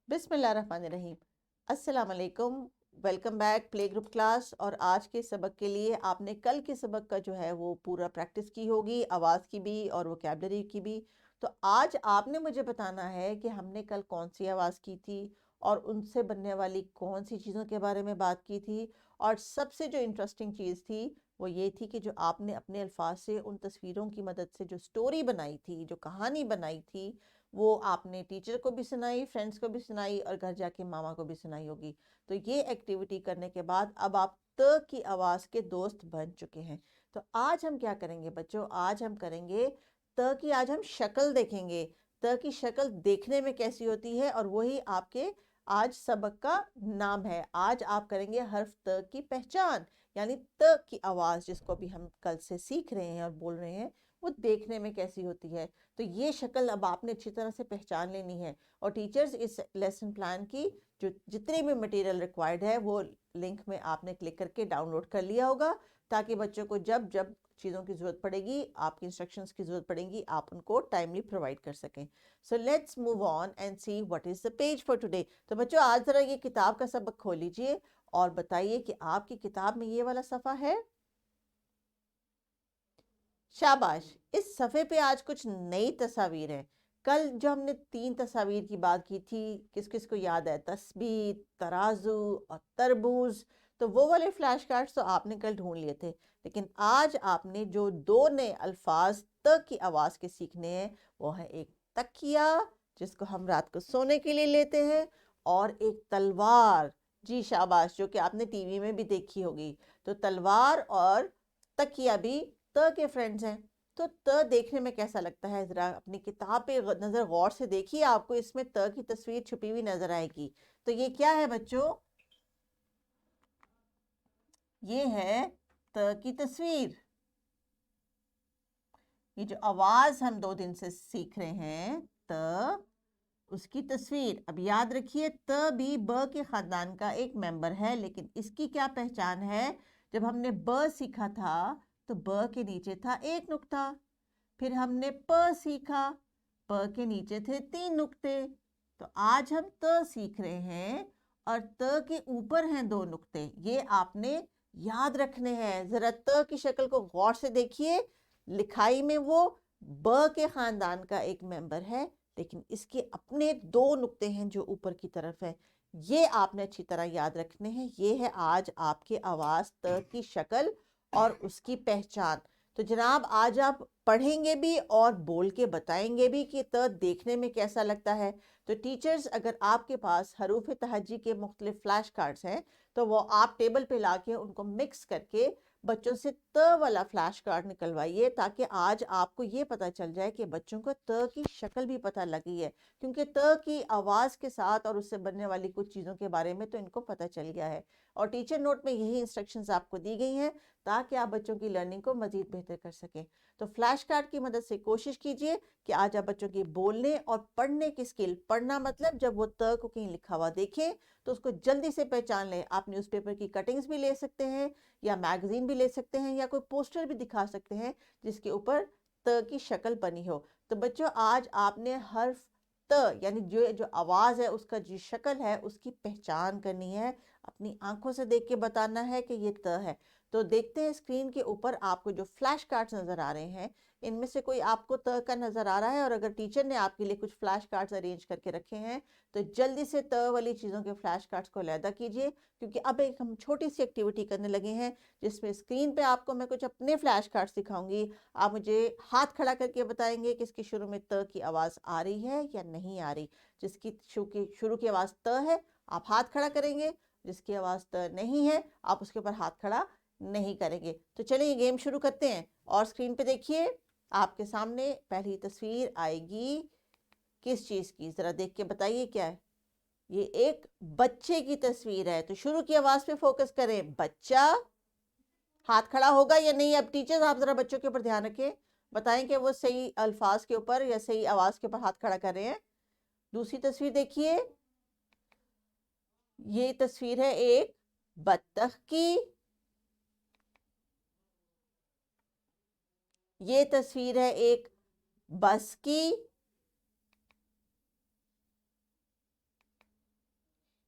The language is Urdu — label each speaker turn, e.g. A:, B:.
A: بسم اللہ الرحمن الرحیم۔ السلام علیکم، welcome back play group class. اور آج کے سبق کے لیے آپ نے کل کے سبق کا جو ہے وہ پورا پریکٹس کی ہوگی، آواز کی بھی اور ووکیبلری کی بھی۔ تو آج آپ نے مجھے بتانا ہے کہ ہم نے کل کون سی آواز کی تھی اور ان سے بننے والی کون سی چیزوں کے بارے میں بات کی تھی، اور سب سے جو انٹرسٹنگ چیز تھی وہ یہ تھی کہ جو آپ نے اپنے الفاظ سے ان تصویروں کی مدد سے جو سٹوری بنائی تھی، جو کہانی بنائی تھی، وہ آپ نے ٹیچر کو بھی سنائی، فرینڈس کو بھی سنائی، اور گھر جا کے ماما کو بھی سنائی ہوگی۔ تو یہ ایکٹیویٹی کرنے کے بعد اب آپ ت کی آواز کے دوست بن چکے ہیں۔ تو آج ہم کیا کریں گے بچوں؟ آج ہم کریں گے آج ہم شکل دیکھیں گے، کی شکل دیکھنے میں کیسی ہوتی ہے، اور وہی آپ کے آج سبق کا نام ہے۔ آج آپ کریں گے حرف ت کی پہچان، یعنی کی آواز، جس کو بھی ہم کل سے سیکھ رہے ہیں اور بول رہے ہیں، وہ دیکھنے میں کیسی ہوتی ہے۔ تو یہ شکل اب آپ نے اچھی طرح سے پہچان لینی ہے، اور ٹیچرز اس لیسن پلان کی جو جتنے بھی مٹیریل ریکوائرڈ ہے وہ لنک میں آپ نے کلک کر کے ڈاؤن لوڈ کر لیا ہوگا، تاکہ بچوں کو جب جب چیزوں کی ضرورت پڑے گی، آپ کی انسٹرکشنز کی ضرورت پڑے گی، آپ ان کو ٹائملی پرووائڈ کر سکیں۔ So let's move on and see what is the page for today. تو بچوں آج ذرا یہ کتاب کا سبق کھول لیجئے اور بتائیے کہ آپ کی کتاب میں یہ والا صفحہ ہے؟ شاباش۔ اس صفحے پہ آج کچھ نئی تصاویر ہیں۔ کل جو ہم نے 3 تصاویر کی بات کی تھی، کس کس کو یاد ہے؟ تسبیح، ترازو اور تربوز۔ تو وہ والے فلیش کارڈز تو آپ نے کل ڈھونڈ لیے تھے، لیکن آج آپ نے جو 2 نئے الفاظ کی آواز کے سیکھنے ہیں، وہ ہے ایک تکیہ، جس کو ہم رات کو سونے کے لیے لیتے ہیں، اور ایک تلوار۔ جی شاباش، جو کہ آپ نے ٹی وی میں بھی دیکھی ہوگی۔ تو تلوار اور تکیہ بھی کے فرینڈز ہیں۔ تو دیکھنے میں کیسا لگتا ہے؟ ذرا اپنی کتاب پہ نظر غور سے دیکھیے، آپ کو اس میں کی تصویر چھپی ہوئی نظر آئے گی۔ تو یہ کیا ہے بچوں؟ یہ ہے کی تصویر۔ یہ جو آواز ہم 2 دن سے سیکھ رہے ہیں، اس کی تصویر۔ اب یاد رکھیے بھی ب کے خاندان کا ایک ممبر ہے، لیکن اس کی کیا پہچان ہے؟ جب ہم نے ب سیکھا تھا تو ب کے نیچے تھا ایک نقطہ، پھر ہم نے پ سیکھا، پ کے نیچے تھے 3 نقطے۔ تو آج ہم سیکھ رہے ہیں اور کے اوپر ہیں 2 نقطے۔ یہ آپ نے یاد رکھنے ہیں۔ ذرا کی شکل کو غور سے دیکھیے، لکھائی میں وہ ب کے خاندان کا ایک ممبر ہے، لیکن اس کے اپنے 2 نقطے ہیں جو اوپر کی طرف ہے۔ یہ آپ نے اچھی طرح یاد رکھنے ہیں۔ یہ ہے آج آپ کے آواز کی شکل اور اس کی پہچان۔ تو جناب آج آپ پڑھیں گے بھی اور بول کے بتائیں گے بھی کہ دیکھنے میں کیسا لگتا ہے۔ تو ٹیچرز، اگر آپ کے پاس حروف تہجی کے مختلف فلیش کارڈز ہیں تو وہ آپ ٹیبل پہ لا کے ان کو مکس کر کے بچوں سے والا فلیش کارڈ نکلوائیے، تاکہ آج آپ کو یہ پتا چل جائے کہ بچوں کو کی شکل بھی پتہ لگی ہے، کیونکہ کی آواز کے ساتھ اور اس سے بننے والی کچھ چیزوں کے بارے میں تو ان کو پتہ چل گیا ہے۔ اور ٹیچر نوٹ میں یہی انسٹرکشنز آپ کو دی گئی ہیں تاکہ آپ بچوں کی لرننگ کو مزید بہتر کر سکیں۔ تو فلیش کارڈ کی مدد سے کوشش کیجئے کہ آج آپ بچوں کی بولنے اور پڑھنے کی سکل، پڑھنا مطلب جب وہ کو کہیں لکھا ہوا دیکھیں تو اس کو جلدی سے پہچان لیں۔ آپ نیوز پیپر کی کٹنگز بھی لے سکتے ہیں، یا میگزین بھی لے سکتے ہیں، یا کوئی پوسٹر بھی دکھا سکتے ہیں جس کے اوپر کی شکل بنی ہو۔ تو بچوں آج آپ نے حرف یعنی جو آواز ہے اس کا جو شکل ہے اس کی پہچان کرنی ہے، اپنی آنکھوں سے دیکھ کے بتانا ہے کہ یہ ہے۔ تو دیکھتے ہیں اسکرین کے اوپر آپ کو جو فلیش کارڈز نظر آ رہے ہیں، ان میں سے کوئی آپ کو کا نظر آ رہا ہے؟ اور اگر ٹیچر نے آپ کے لیے کچھ فلیش کارڈز ارینج کر کے رکھے ہیں تو جلدی سے والی چیزوں کے فلیش کارڈز کو علیحدہ کیجئے، کیونکہ اب ایک ہم چھوٹی سی ایکٹیویٹی کرنے لگے ہیں جس میں اسکرین پہ آپ کو میں کچھ اپنے فلیش کارڈز دکھاؤں گی۔ آپ مجھے ہاتھ کھڑا کر کے بتائیں گے کہ اس کی شروع میں کی آواز آ رہی ہے یا نہیں آ رہی۔ جس کی شروع کی آواز ہے آپ ہاتھ کھڑا کریں گے، جس کی آواز نہیں ہے آپ اس کے اوپر ہاتھ کھڑا نہیں کریں گے۔ تو چلیں یہ گیم شروع کرتے ہیں، اور اسکرین پہ دیکھیے آپ کے سامنے پہلی تصویر آئے گی کس چیز کی؟ ذرا دیکھ کے بتائیے کیا ہے؟ یہ ایک بچے کی تصویر ہے۔ تو شروع کی آواز پہ فوکس کریں، بچہ۔ ہاتھ کھڑا ہوگا یا نہیں؟ اب ٹیچرز آپ ذرا بچوں کے اوپر دھیان رکھیں، بتائیں کہ وہ صحیح الفاظ کے اوپر یا صحیح آواز کے اوپر ہاتھ کھڑا کر رہے ہیں۔ دوسری تصویر دیکھیے، یہ تصویر ہے ایک بطخ کی۔ یہ تصویر ہے ایک بس کی۔